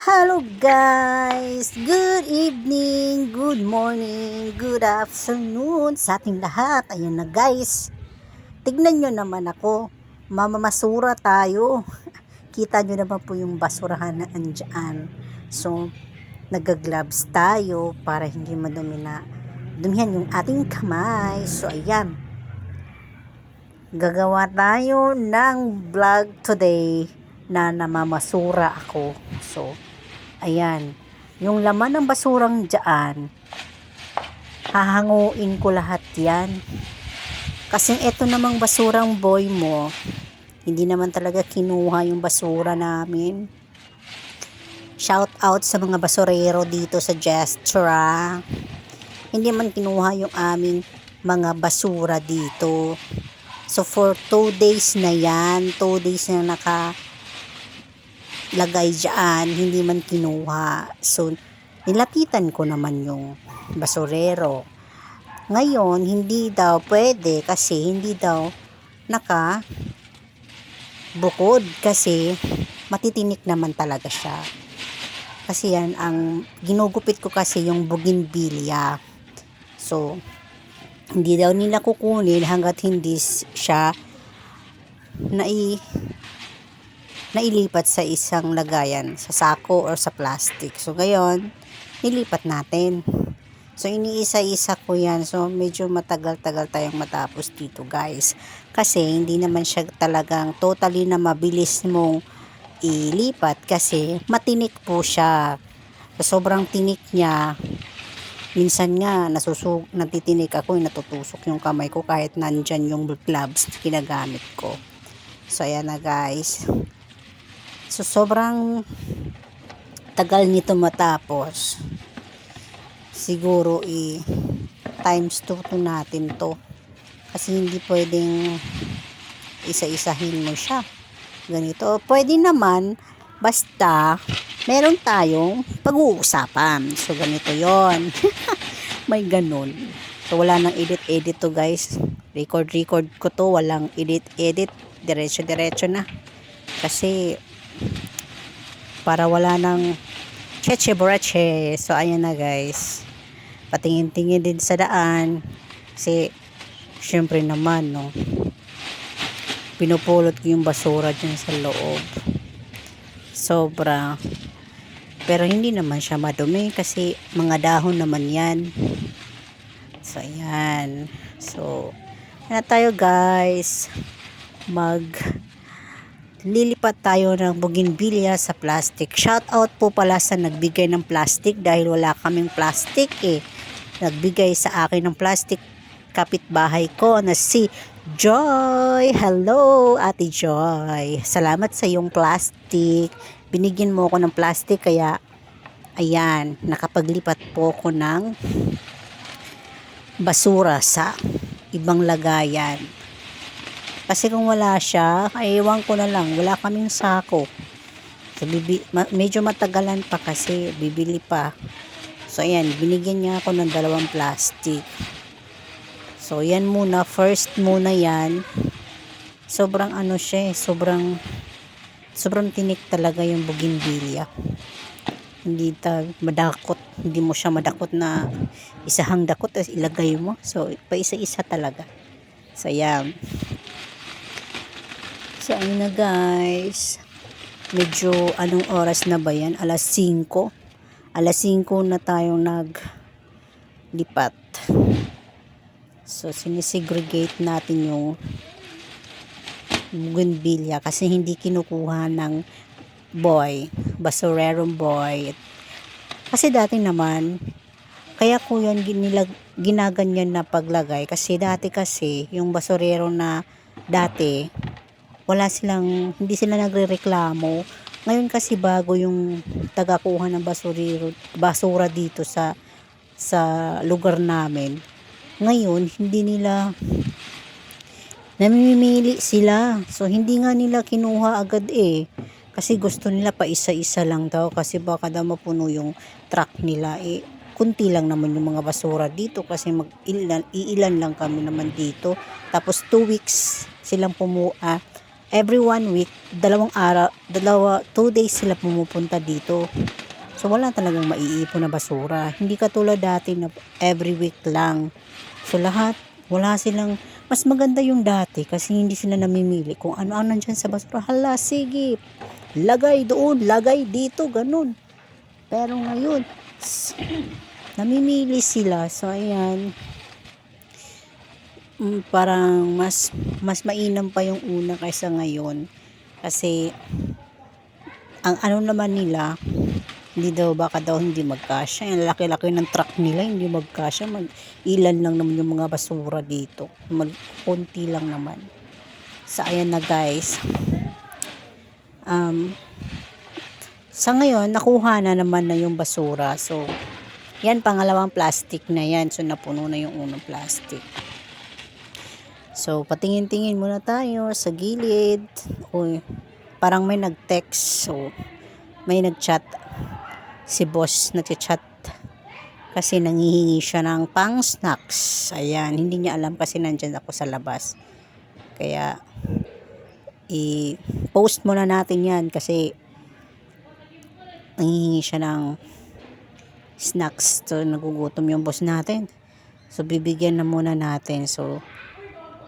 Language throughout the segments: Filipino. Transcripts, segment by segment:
Hello guys! Good evening, good morning, good afternoon sa ating lahat. Ayun na guys, tignan nyo naman ako, mamamasura tayo. Kita nyo naman po yung basurahan na andyan. So, nagagloves tayo para hindi dumihan yung ating kamay. So, ayan, gagawa tayo ng vlog today na namamasura ako. So, ayan, yung laman ng basurang dyan, hahanguin ko lahat yan. Kasi eto namang basurang boy mo, hindi naman talaga kinuha yung basura namin. Shout out sa mga basurero dito sa Gestura. Hindi man kinuha yung aming mga basura dito. So for 2 days na yan, 2 days na lagay dyan, hindi man kinuha. So, nilapitan ko naman yung basurero. Ngayon, hindi daw pwede kasi hindi daw bukod kasi matitinik naman talaga siya. Kasi yan, ang ginugupit ko kasi yung bougainvillea. So, hindi daw nila kukunin hanggat hindi siya nailipat sa isang lagayan, sa sako or sa plastic. So, ngayon, nilipat natin. So, iniisa-isa ko yan. So, medyo matagal-tagal tayong matapos dito, guys. Kasi, hindi naman siya talagang totally na mabilis mong ilipat kasi matinik po siya. So, sobrang tinik niya. Minsan nga, natitinik ako, natutusok yung kamay ko kahit nandyan yung gloves na ginagamit ko. So, ayan na, guys. So, sobrang tagal nito matapos. Siguro times 2 to natin to. Kasi hindi pwedeng isa-isahin mo siya. Ganito. Pwede naman, basta meron tayong pag-uusapan. So, ganito yon. May ganun. So, wala nang edit-edit to, guys. Record ko to. Walang edit-edit. Diretso-diretso na. Kasi para wala nang cheche-boreche. So, ayan na, guys. Patingin-tingin din sa daan. Kasi, syempre naman, no, pinupulot ko yung basura dyan sa loob. Sobra. Pero hindi naman siya madumi kasi mga dahon naman yan. So, ayan. So, na tayo, guys. Lilipat tayo ng bougainvillea sa plastic. Shout out po pala sa nagbigay ng plastic dahil wala kaming plastic Nagbigay sa akin ng plastic kapitbahay ko na si Joy. Hello, Ate Joy. Salamat sa iyong plastic. Binigyan mo ako ng plastic kaya ayan, nakapaglipat po ako ng basura sa ibang lagayan. Kasi kung wala siya, ay ewan ko na lang, wala kaming sako. So, medyo matagalan pa kasi bibili pa. So, ayan, binigyan niya ako ng 2 plastic. So, yan muna, first muna yan. Sobrang siya sobrang tinik talaga yung bougainvillea. Hindi mo siya madakot na isahang dakot as ilagay mo. So, pa isa-isa talaga. So, ayan. So, ayun na, guys. Medyo, anong oras na ba yan? Alas 5. Alas 5 na tayong naglipat. So, sinisegregate natin yung bougainvillea kasi hindi kinukuha ng basurerong boy. Kasi dati naman, kaya ko yan ginaganyan na paglagay kasi dati kasi, yung basurero na dati, hindi sila nagrereklamo. Ngayon kasi bago yung tagakuha ng basura dito sa lugar namin. Ngayon, hindi nila namimili sila. So, hindi nga nila kinuha agad Kasi gusto nila pa isa-isa lang daw kasi baka daw mapuno yung truck nila. Kunti lang naman yung mga basura dito kasi iilan lang kami naman dito. Tapos 2 weeks silang every 1 week, 2 days sila pumupunta dito. So wala talagang maiipon na basura. Hindi katulad dati na every week lang. So lahat, wala silang, mas maganda yung dati kasi hindi sila namimili kung ano-ano nandyan sa basura. Hala, sige, lagay doon, lagay dito, ganun. Pero ngayon, namimili sila. So ayan, parang mas mainam pa yung una kaysa ngayon. Kasi ang ano naman nila, hindi daw, baka daw hindi magkasya. Ang laki-laki ng truck nila, hindi magkasya. Ilan lang naman yung mga basura dito. Konti lang naman. So, ayan na guys. Sa ngayon, nakuha na naman na yung basura. So, yan, pangalawang plastic na yan. So, napuno na yung unang plastic. So, patingin-tingin muna tayo sa gilid. Uy, parang may nag-text. So, may nag-chat. Si boss nag-chat kasi nangihingi siya ng pang snacks. Ayan, hindi niya alam kasi nandyan ako sa labas. Kaya i-post muna natin yan kasi nangihingi siya ng snacks. So nagugutom yung boss natin. So bibigyan na muna natin. So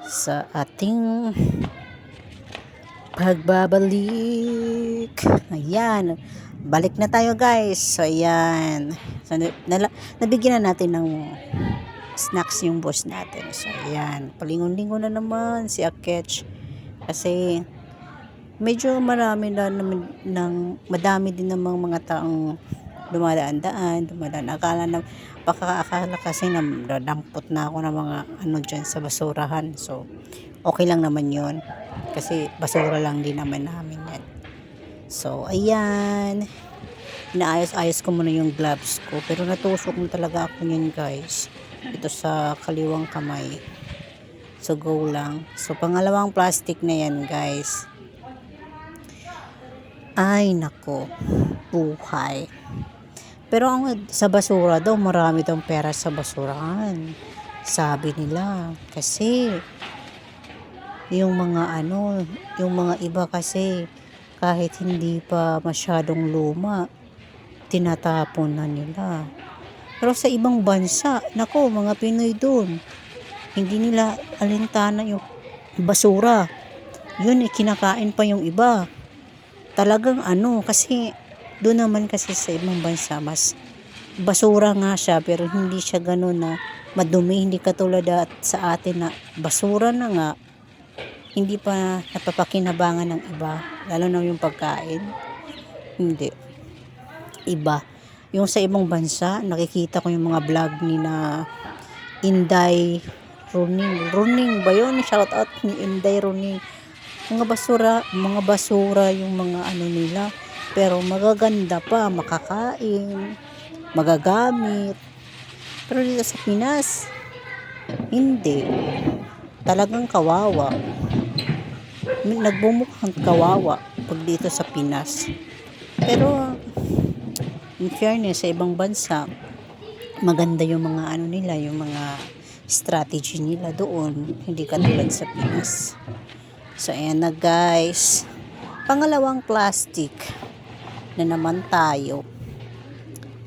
sa ating pagbabalik, ayan, balik na tayo guys. So ayan, so, nabigyan na natin ng snacks yung boss natin. So ayan, palingon-lingon na naman si Akech kasi medyo marami na naman madami din namang mga taong dumadaan. Akala kasi nadampot na ako ng mga ano dyan sa basurahan. So okay lang naman yun kasi basura lang din naman namin yan. So ayan, inaayos-ayos ko muna yung gloves ko, pero natusok mo talaga ako yan guys, ito sa kaliwang kamay. So go lang. So pangalawang plastic na yan guys. Ay nako, buhay. Pero sa basura daw, marami daw pera sa basurahan, sabi nila. Kasi yung mga iba kasi kahit hindi pa masyadong luma, tinatapon na nila. Pero sa ibang bansa, nako, mga Pinoy doon, hindi nila alintana yung basura. Yun, kinakain pa yung iba. Talagang kasi doon naman kasi sa ibang bansa, mas basura nga siya, pero hindi siya ganun na madumi. Hindi katulad sa atin na basura na nga, hindi pa napapakinabangan ng iba, lalo na yung pagkain. Hindi. Iba. Yung sa ibang bansa, nakikita ko yung mga vlog ni na Inday Runing ba yun? Shout out ni Inday Runing. Mga basura yung mga nila. Pero magaganda pa, makakain, magagamit. Pero dito sa Pinas, hindi. Talagang kawawa. Nagbumukhang kawawa pag dito sa Pinas. Pero in fairness, sa ibang bansa, maganda yung mga nila, yung mga strategy nila doon, hindi katulad sa Pinas. So ayan na guys, pangalawang plastic na naman tayo.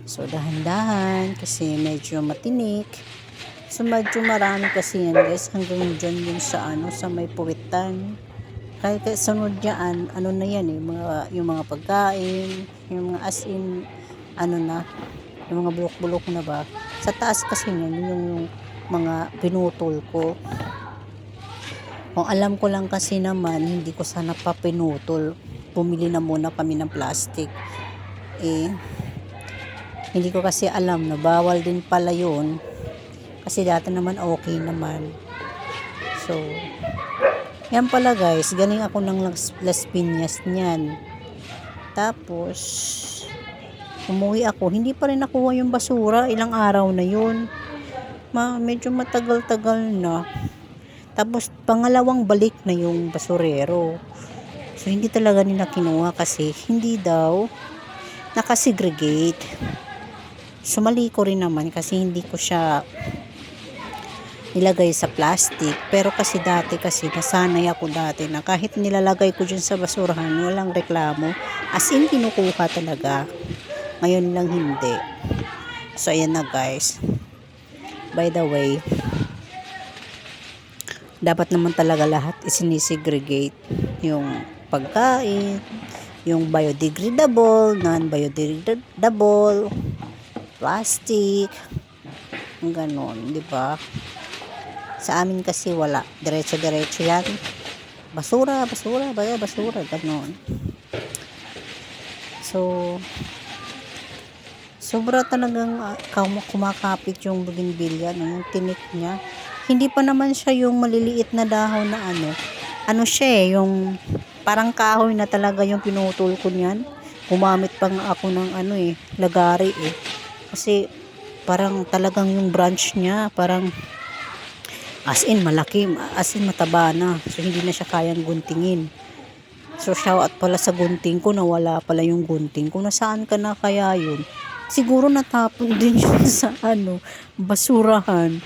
So dahan-dahan kasi medyo matinik. So medyo marami kasi yan guys, hanggang dyan yun sa may puwitan. Kaya sunod yan, na yan yung mga pagkain, yung mga yung mga bulok-bulok na ba. Sa taas kasi yan, yung mga pinutol ko. Kung alam ko lang kasi naman, hindi ko sana pa pinutol. Bumili na muna kami ng plastic. Hindi ko kasi alam na bawal din pala yun. Kasi dati naman okay naman. So, yan pala guys, galing ako ng Las Piñas niyan. Tapos, umuwi ako, hindi pa rin nakuha yung basura. Ilang araw na yun. Medyo matagal-tagal na. Tapos, pangalawang balik na yung basurero. So, hindi talaga nila kinuha kasi hindi daw nakasegregate. Sumali ko rin naman kasi hindi ilagay sa plastic. Pero kasi dati kasi nasanay ako dati na kahit nilalagay ko dyan sa basurahan, walang reklamo. As in, kinukuha talaga. Ngayon lang hindi. So, ayan na guys. By the way, dapat naman talaga lahat isinisegregate. Yung pagkain, yung biodegradable, non-biodegradable, plastic, ganon, di ba? Sa amin kasi wala. Diretso-diretso yan. Basura, ganon. So, sobra talagang kumakapit yung bougainvillea, no? Yung tinik niya. Hindi pa naman siya yung maliliit na dahon na ano siya yung parang kahoy na talaga yung pinutol ko niyan. Gumamit pa nga ako ng lagari Kasi parang talagang yung branch niya, parang as in malaki, as in mataba na. So hindi na siya kayang guntingin. So shout out pala sa gunting ko, nawala pala yung gunting ko. Nasaan ka na kaya yun? Siguro natapon din yun sa basurahan.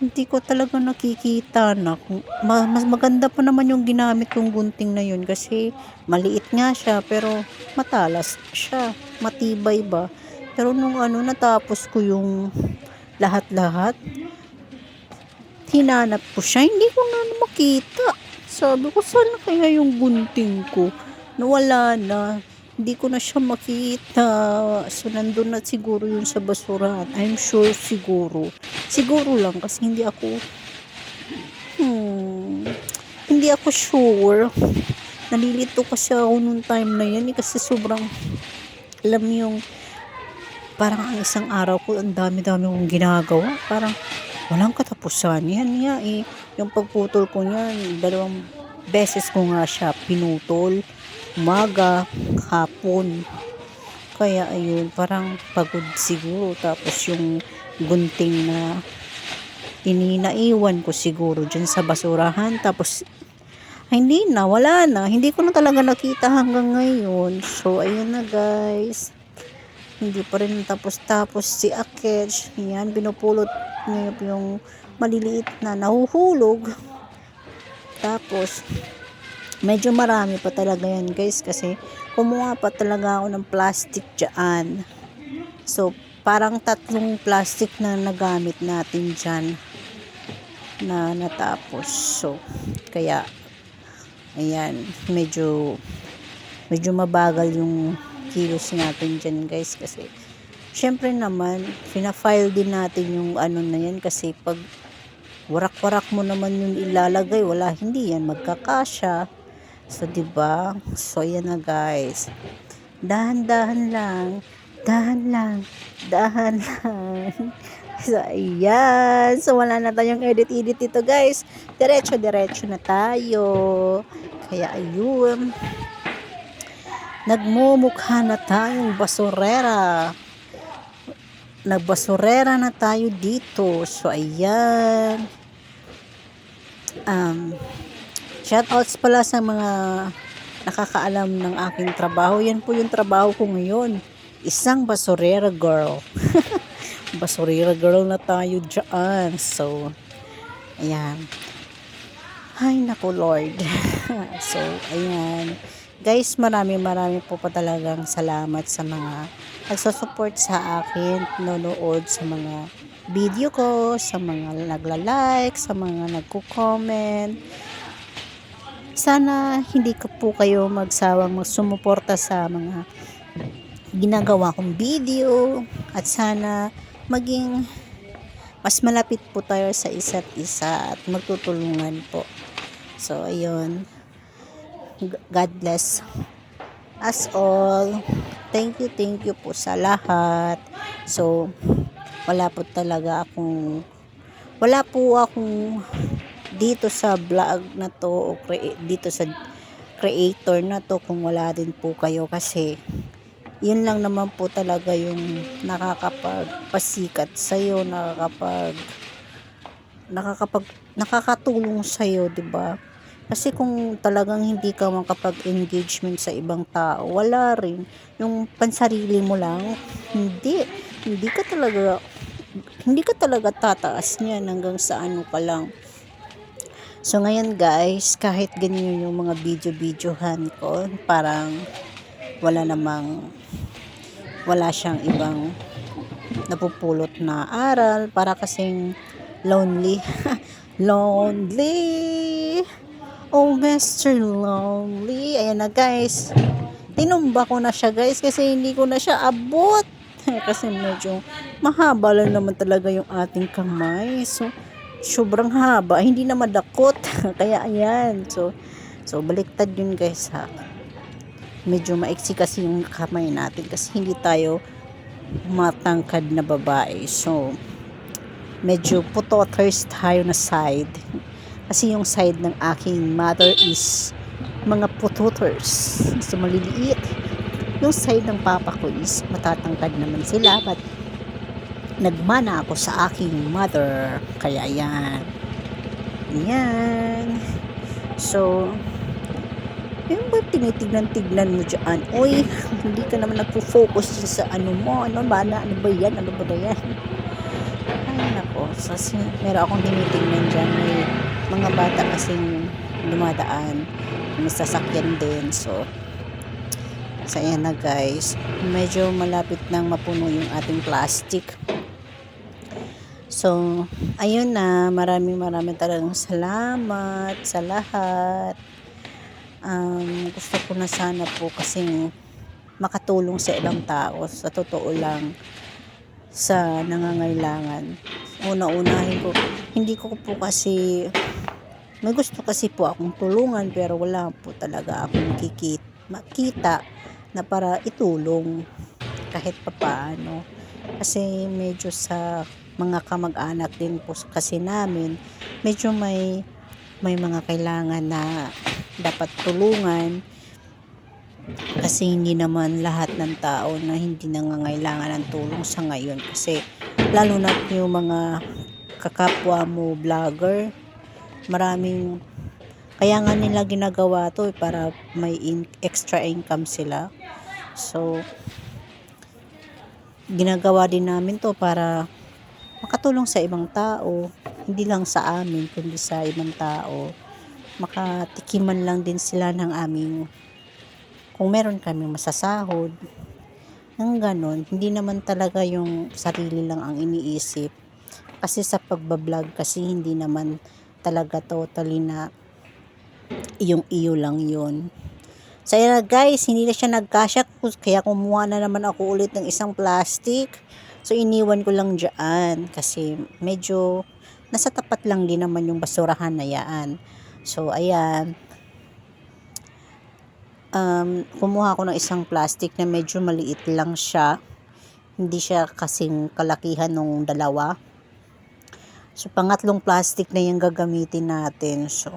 Hindi ko talaga nakikita na. Mas maganda pa naman yung ginamit kong gunting na yun kasi maliit nga siya pero matalas siya, matibay ba. Pero nung natapos ko yung lahat-lahat, hinanap ko siya, hindi ko na makita. Sabi ko, saan kaya yung gunting ko? Nawala na. Hindi ko na siya makita. So, nandun na siguro yun sa basurahan. I'm sure siguro. Siguro lang kasi hindi ako sure. Nalilito kasi ako nung time na yan kasi sobrang, alam yung, parang ang isang araw ko, ang dami-dami kong ginagawa. Parang, walang katapusan. Yan nga yung pagputol ko niyan, 2 beses ko nga siya pinutol. Umaga, hapon. Kaya ayun, parang pagod siguro. Tapos yung gunting na naiwan ko siguro dyan sa basurahan. Tapos, hindi na, wala na. Hindi ko na talaga nakita hanggang ngayon. So, ayun na guys. Hindi pa rin tapos si Akech. Yan, pinupulot niya yung maliliit na nahuhulog. Tapos, medyo marami pa talaga yan guys kasi kumuha pa talaga ako ng plastic dyan. So, parang 3 plastic na nagamit natin dyan na natapos. So, kaya, ayan, medyo mabagal yung kilos natin dyan guys kasi syempre naman, fina-file din natin yung na yan kasi pag warak-warak mo naman yung ilalagay, hindi yan magkakasya. So, diba? So, yan na guys. Dahan-dahan lang. So, ayan. So, wala na tayong edit dito guys. Diretso na tayo. Kaya, ayun. Nagmumukha na tayong basurera. Nagbasurera na tayo dito. So, ayan. Shoutouts pala sa mga nakakaalam ng aking trabaho. Yan po yung trabaho ko ngayon. Isang basurera girl. Basurera girl na tayo dyan. So, ayan. Ay, naku Lord. So, ayan. Guys, marami po pa talagang salamat sa mga nagsusupport sa akin, nanonood sa mga video ko, sa mga nagla-like, sa mga nagko-comment. Sana hindi ko po kayo magsawang sumuporta sa mga ginagawa kong video at sana maging mas malapit po tayo sa isa't isa at magtutulungan po. So, ayun. God bless us all. Thank you po sa lahat. So, wala po akong dito sa vlog na to o dito sa creator na to kung wala din po kayo kasi yun lang naman po talaga yung nakakapagpasikat sa'yo, nakakatulong sa'yo, diba? Kasi kung talagang hindi ka makapag-engagement sa ibang tao, wala rin. Yung pansarili mo lang, hindi ka talaga hindi ka talaga tataas niyan hanggang sa ano ka lang. So ngayon guys, kahit ganyan yung mga video-videohan ko, parang wala siyang ibang napupulot na aral, para kasing lonely. Lonely, oh Mr. Lonely. Ayan na guys, tinumba ko na siya guys kasi hindi ko na siya abot. Kasi medyo mahaba lang naman talaga yung ating kamay. So sobrang haba, hindi na madakot. Kaya ayan, so baliktad yun guys ha. Medyo maiksi kasi yung kamay natin kasi hindi tayo matangkad na babae. So medyo putoters tayo na side. Kasi yung side ng aking mother is mga putoters. So maliliit. Yung side ng papa ko is matatangkad naman sila. But nagmana ako sa aking mother. Kaya yan. Yan. So, yung ba tinitignan-tignan mo dyan? Uy, hindi ka naman nagpo-focus sa ano mo. Ano ba yan? Ano ba yan? Ay nako, meron akong tinitingnan dyan, may mga bata kasing dumadaan, may sasakyan din, so ayan na guys, medyo malapit nang mapuno yung ating plastic. So ayun na, maraming talagang salamat sa lahat. Gusto ko na sana po kasing makatulong sa ibang tao, sa totoo lang, sa nangangailangan. Una-unahin ko, hindi ko po kasi, may gusto kasi po akong tulungan pero wala po talaga akong makita na para itulong kahit papaano. Kasi medyo sa mga kamag-anak din po kasi namin, medyo may mga kailangan na dapat tulungan. Kasi hindi naman lahat ng tao na hindi nangangailangan ng tulong sa ngayon, kasi lalo na yung mga kakapwa mo vlogger, maraming kaya nga nila ginagawa to para may extra income sila. So ginagawa din namin to para makatulong sa ibang tao, hindi lang sa amin kundi sa ibang tao, makatikiman lang din sila ng aming, kung meron kaming masasahod, ng ganon. Hindi naman talaga yung sarili lang ang iniisip. Kasi sa pagbablog kasi hindi naman talaga totally na iyo lang yun. So yun guys, hindi na siya nagkasya, kaya kumuha na naman ako ulit ng isang plastic. So iniwan ko lang dyan kasi medyo nasa tapat lang din naman yung basurahan na yan. So ayan, kumuha ako ng isang plastic na medyo maliit lang siya, hindi siya kasing kalakihan nung dalawa. So pangatlong plastic na yung gagamitin natin. So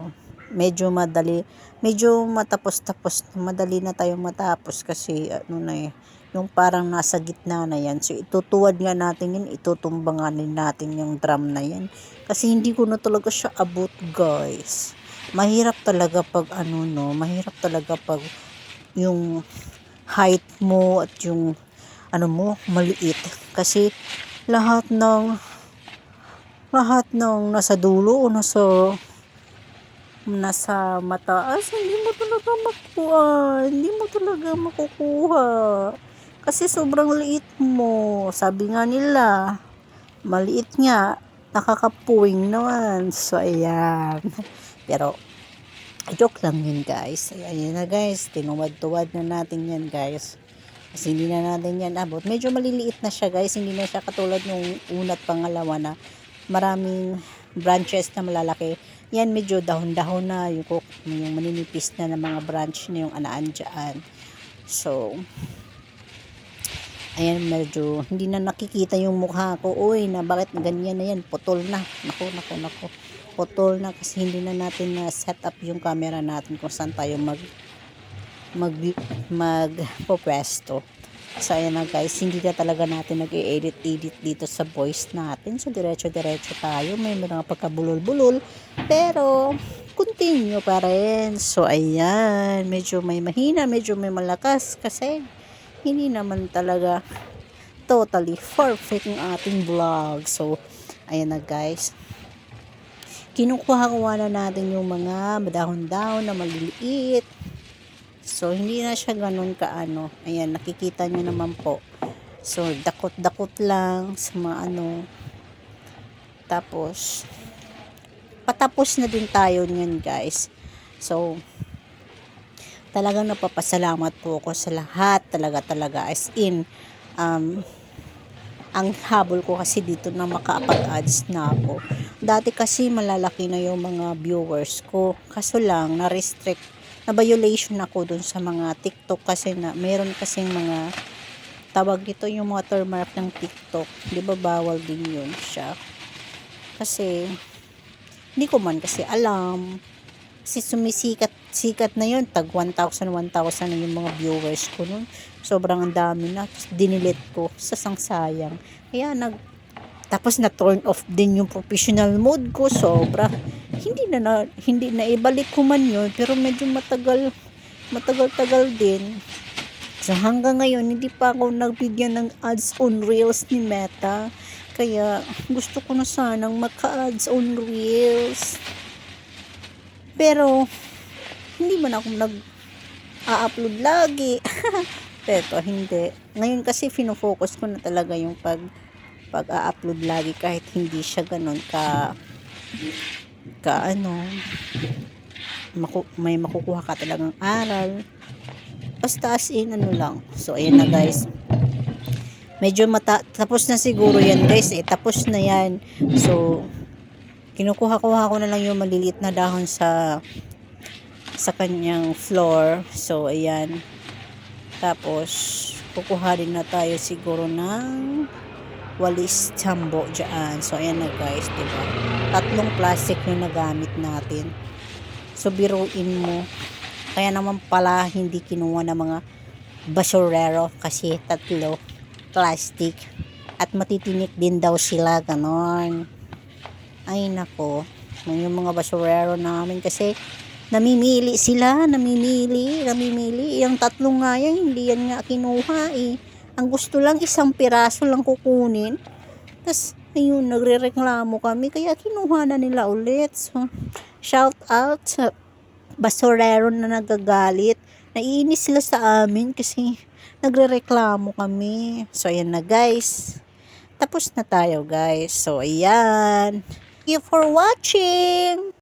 medyo madali, medyo madali na tayong matapos kasi ano na yung parang nasa gitna na yan. So itutuwad nga natin yun, itutumbanganin natin yung drum na yan kasi hindi ko na talaga siya abot guys. Mahirap talaga pag mahirap talaga pag yung height mo at yung mo maliit, kasi lahat ng nasa dulo o nasa mataas, hindi mo talaga makukuha kasi sobrang liit mo. Sabi nga nila, maliit nga, nakakapuwing naman. So ayan, pero joke lang yun guys. Ayan na guys, tinuwad-tuwad na natin yan guys. Kasi hindi na natin yan abot. Medyo maliliit na siya guys. Hindi na siya katulad nung una at pangalawa na maraming branches na malalaki. Yan medyo dahon-dahon na. Yung maninipis na ng mga branch na yung anaan dyan. So, ayan, medyo hindi na nakikita yung mukha ko. Uy, na bakit ganyan na yan? Putol na. Naku. Putol na kasi hindi na natin na set up yung camera natin kung saan tayo magpopwesto. So ayan na guys, hindi na talaga natin nag-edit dito sa voice natin. So diretso tayo, may mga pagkabulol-bulol pero continue pa rin. So ayan, medyo may mahina, medyo may malakas kasi hindi naman talaga totally perfect ang ating vlog. So, ayan na guys. Kinukuha-kuha na natin yung mga dahon-dahon na maliliit. So, hindi na siya ganun kaano. Ayan, nakikita nyo naman po. So, dakot-dakot lang sa mga Tapos, patapos na din tayo niyan guys. So, talagang napapasalamat po ako sa lahat. Talaga. As in, ang habol ko kasi dito na makapag-ads na ako. Dati kasi malalaki na yung mga viewers ko. Kaso lang, na-violation ako dun sa mga TikTok kasi na meron kasing mga tawag dito yung mga watermark ng TikTok. Di ba bawal din yun siya? Kasi, hindi ko man kasi alam. Kasi sikat na yun. Tag 1,000 na yung mga viewers ko nun. Sobrang ang dami na. Tapos dinilit ko sa sangsayang. Kaya tapos na turn off din yung professional mode ko. Sobra. Hindi na ibalik ko man yun. Pero medyo matagal din. So hanggang ngayon, hindi pa ako nagbigyan ng ads on Reels ni Meta. Kaya gusto ko na sanang maka-ads on Reels. Pero, hindi man ako nag-a-upload lagi. Pero hindi. Ngayon kasi fino-focus ko na talaga yung pag-a-upload lagi kahit hindi siya ganun may makukuha ka talagang aral. Basta as in lang. So ayan na guys. Medyo tapos na siguro yan guys tapos na yan. So kinukuha-kuha ko na lang yung maliliit na dahon sa kanyang floor. So ayan. Tapos kukuha din na tayo siguro ng walis tambo dyan. So ayan na guys, diba? 3 plastic yung nagamit natin. So biruin mo. Kaya naman pala hindi kinuha ng mga basurero kasi 3 plastic. At matitinik din daw sila, ganon. Ay nako, yung mga basurero namin kasi namimili. Yung 3 nga yan, hindi yan nga kinuha eh. Ang gusto lang 1 piraso lang kukunin. Tapos ayun, nagrereklamo kami kaya kinuha na nila ulit. So, shout out sa basurero na nagagalit. Naiinis sila sa amin kasi nagrereklamo kami. So ayan na guys. Tapos na tayo guys. So ayan. Thank you for watching.